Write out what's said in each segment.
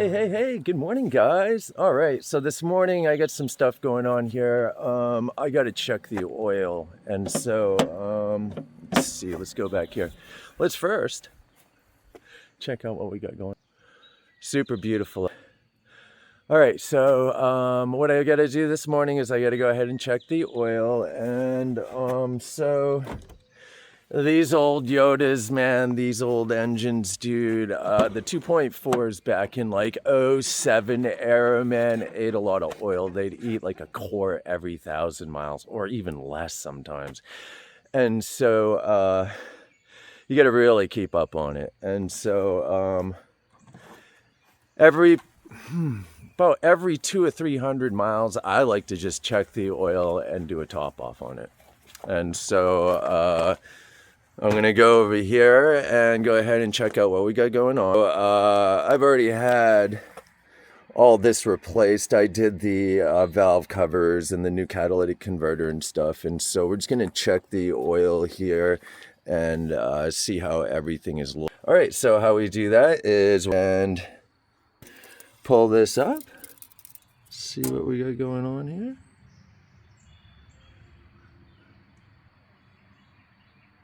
Hey, good morning, guys. All right, so this morning I got some stuff going on here. I got to check the oil. And so, let's see, let's go back here. Let's first check out what we got going. Super beautiful. All right, so what I got to do this morning is I got to go ahead and check the oil. And so these old Yodas, man, these old engines, dude. The 2.4s back in like '07 era, man, ate a lot of oil. They'd eat like a quart every 1,000 miles or even less sometimes. And so you got to really keep up on it. And so about every 200 or 300 miles, I like to just check the oil and do a top off on it. And so I'm going to go over here and go ahead and check out what we got going on. I've already had all this replaced. I did the valve covers and the new catalytic converter and stuff. And so we're just going to check the oil here and see how everything is looking. All right, so how we do that is and pull this up. See what we got going on here.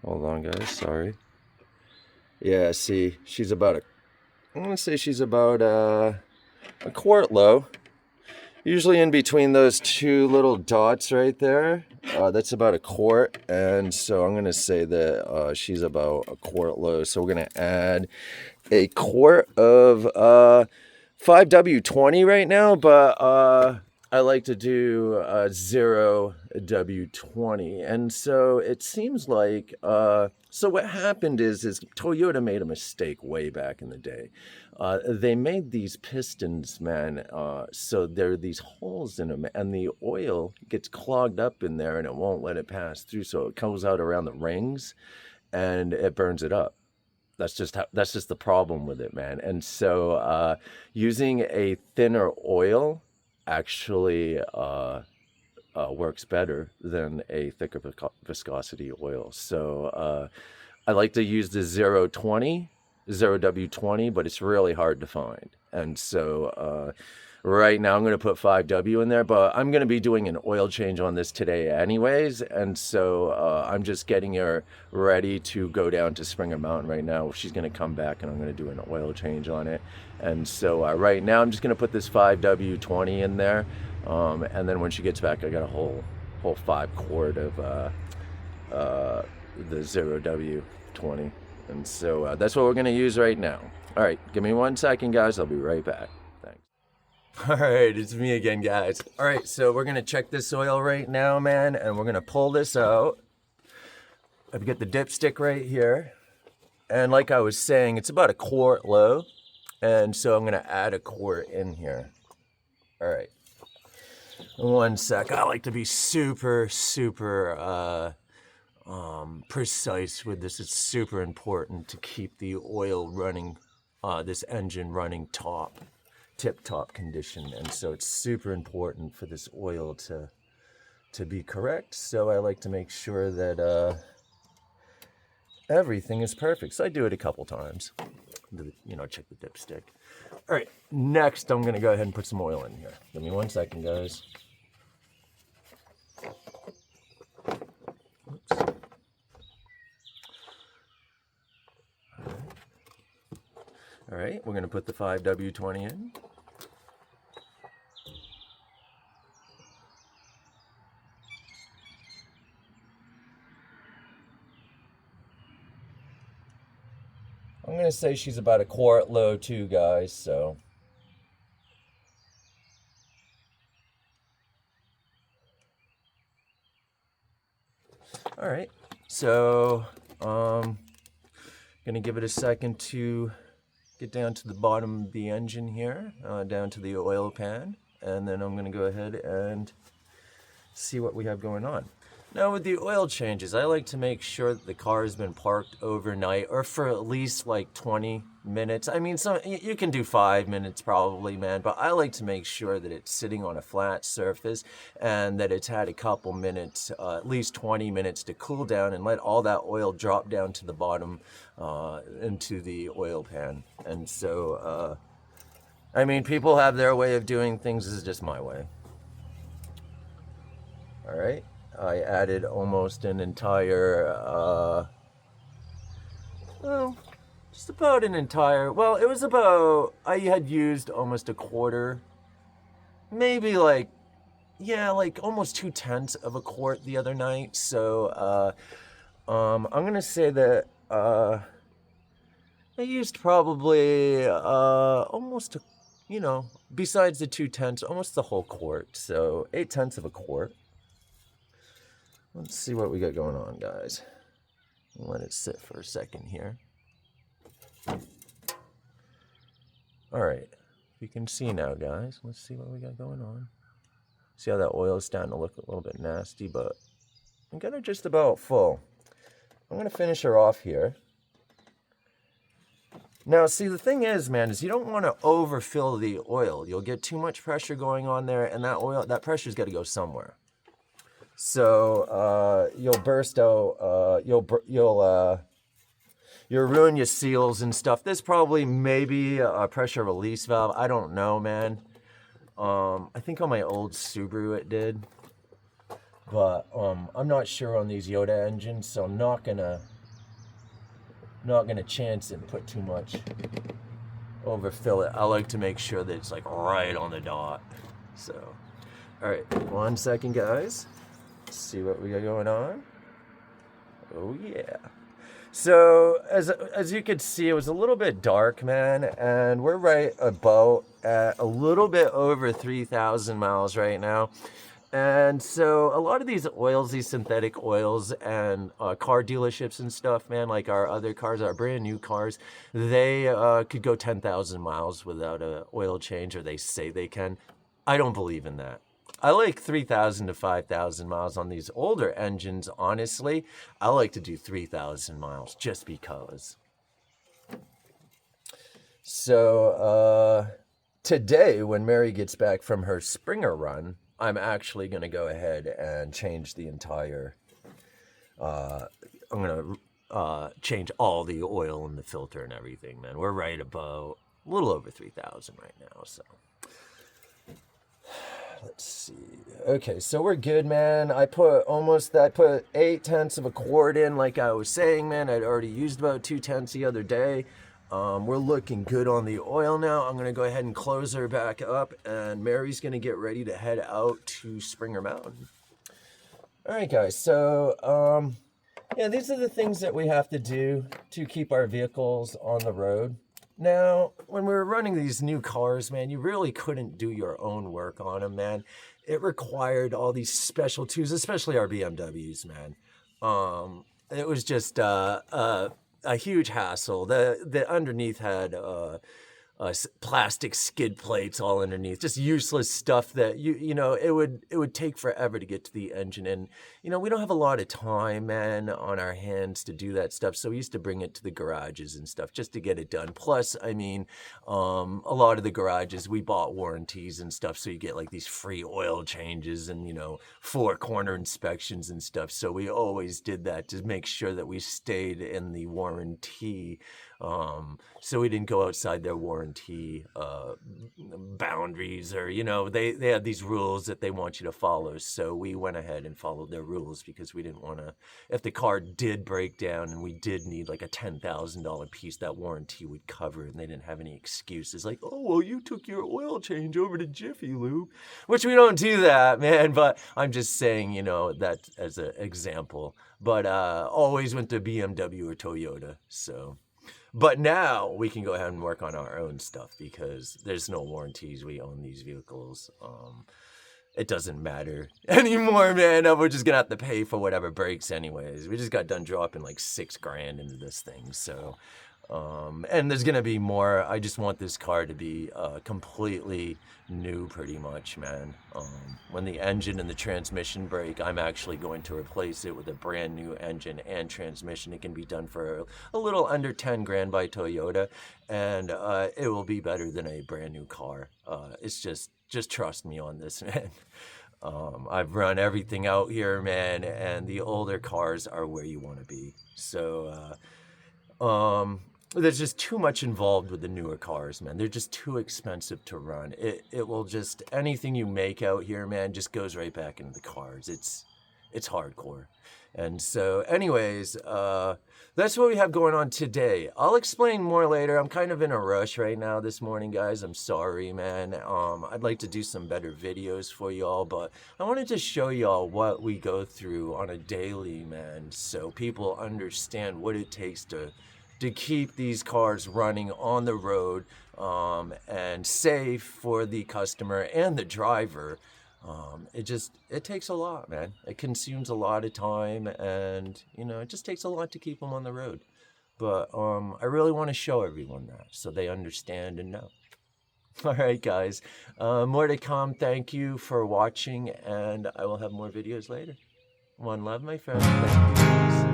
Hold on, guys. Sorry. Yeah, see, she's about I'm going to say she's about a quart low. Usually in between those two little dots right there, that's about a quart. And so I'm going to say that she's about a quart low. So we're going to add a quart of 5W20 right now, but I like to do 0W20. And so it seems like, so what happened is Toyota made a mistake way back in the day. They made these pistons, man, so there are these holes in them, and the oil gets clogged up in there and it won't let it pass through. So it comes out around the rings and it burns it up. That's just the problem with it, man. And so using a thinner oil actually works better than a thicker viscosity oil. So I like to use the 0W20, but it's really hard to find. And so right now I'm going to put 5W in there, but I'm going to be doing an oil change on this today anyways. And so I'm just getting her ready to go down to Springer Mountain right now. She's going to come back and I'm going to do an oil change on it. And so right now I'm just going to put this 5W20 in there. And then when she gets back, I got a whole 5 quart of the 0W20. And so that's what we're going to use right now. All right, give me 1 second, guys. I'll be right back. Thanks. All right, it's me again, guys. All right, so we're going to check this oil right now, man, and we're going to pull this out. I've got the dipstick right here. And like I was saying, it's about a quart low. And so I'm going to add a quart in here. All right. 1 sec. I like to be super precise with this. It's super important to keep the oil running, this engine running tip-top condition. And so it's super important for this oil to be correct. So I like to make sure that everything is perfect. So I do it a couple times. Check the dipstick. All right, next I'm gonna go ahead and put some oil in here. Give me 1 second, guys. Oops. All right, we're gonna put the 5W20 in. I'm going to say she's about a quart low too, guys, so. All right, so going to give it a second to get down to the bottom of the engine here, down to the oil pan, and then I'm going to go ahead and see what we have going on. Now with the oil changes, I like to make sure that the car has been parked overnight or for at least like 20 minutes. I mean, you can do 5 minutes probably, man, but I like to make sure that it's sitting on a flat surface and that it's had a couple minutes, at least 20 minutes to cool down and let all that oil drop down to the bottom into the oil pan. And so I mean, people have their way of doing things. This is just my way. All right. I added almost an entire, well, just about an entire, well, it was about, I had used almost a quarter, maybe like, yeah, like almost 2/10 of a quart the other night. So, I'm gonna say that, I used probably, almost, besides the 2/10, almost the whole quart. So 8/10 of a quart. Let's see what we got going on, guys. Let it sit for a second here. All right, you can see now, guys. Let's see what we got going on. See how that oil is starting to look a little bit nasty, but I got her just about full. I'm gonna finish her off here. Now, see, the thing is, man, is you don't want to overfill the oil. You'll get too much pressure going on there, and that pressure's got to go somewhere. So you'll burst out. You'll ruin your seals and stuff. This probably maybe a pressure release valve. I don't know, man. I think on my old Subaru it did, but I'm not sure on these Yoda engines, so I'm not gonna chance it and put too much, overfill it. I like to make sure that it's like right on the dot. So, all right, 1 second, guys. Let's see what we got going on. Oh yeah. So as you can see, it was a little bit dark, man, and we're right about at a little bit over 3,000 miles right now. And so a lot of these oils, these synthetic oils, and car dealerships and stuff, man, like our other cars, our brand new cars, they could go 10,000 miles without an oil change, or they say they can. I don't believe in that. I like 3,000 to 5,000 miles on these older engines, honestly. I like to do 3,000 miles just because. So today, when Mary gets back from her Springer run, I'm actually going to go ahead and change the entire, I'm going to change all the oil in the filter and everything, man. We're right about a little over 3,000 right now, so. Let's see. Okay, so we're good, man. I put 8/10 of a quart in, like I was saying, man. I'd already used about 2/10 the other day. We're looking good on the oil now. I'm gonna go ahead and close her back up, and Mary's gonna get ready to head out to Springer Mountain. All right, guys. So, yeah, these are the things that we have to do to keep our vehicles on the road. Now, when we were running these new cars, man, you really couldn't do your own work on them, man. It required all these special tools, especially our BMWs, man. It was just a huge hassle. The underneath had plastic skid plates all underneath, just useless stuff that it would take forever to get to the engine. And we don't have a lot of time, man, on our hands to do that stuff, so we used to bring it to the garages and stuff just to get it done. Plus, I mean, a lot of the garages, we bought warranties and stuff, so you get like these free oil changes and 4-corner inspections and stuff. So we always did that to make sure that we stayed in the warranty, so we didn't go outside their warranty boundaries, or they had these rules that they want you to follow. So we went ahead and followed their rules because we didn't want to, if the car did break down and we did need like a $10,000 piece, that warranty would cover it, and they didn't have any excuses like, oh well, you took your oil change over to Jiffy Lube, which we don't do that, man. But I'm just saying, that as an example. But always went to BMW or Toyota. So. But now we can go ahead and work on our own stuff because there's no warranties. We own these vehicles. It doesn't matter anymore, man. We're just gonna have to pay for whatever breaks anyways. We just got done dropping like $6,000 into this thing. So, and there's gonna be more. I just want this car to be completely new pretty much, man. When the engine and the transmission break, I'm actually going to replace it with a brand new engine and transmission. It can be done for a little under 10 grand by Toyota, and it will be better than a brand new car. It's just trust me on this, man. I've run everything out here, man, and the older cars are where you want to be. So, there's just too much involved with the newer cars, man. They're just too expensive to run. It will just, anything you make out here, man, just goes right back into the cars. It's hardcore. And so anyways, that's what we have going on today. I'll explain more later. I'm kind of in a rush right now this morning, guys. I'm sorry, man. I'd like to do some better videos for y'all, but I wanted to show y'all what we go through on a daily, man, so people understand what it takes to keep these cars running on the road, and safe for the customer and the driver. It takes a lot, man. It consumes a lot of time, and it just takes a lot to keep them on the road. But I really want to show everyone that so they understand and know. All right, guys, more to come. Thank you for watching, and I will have more videos later. One love, my friends. Thank you, guys.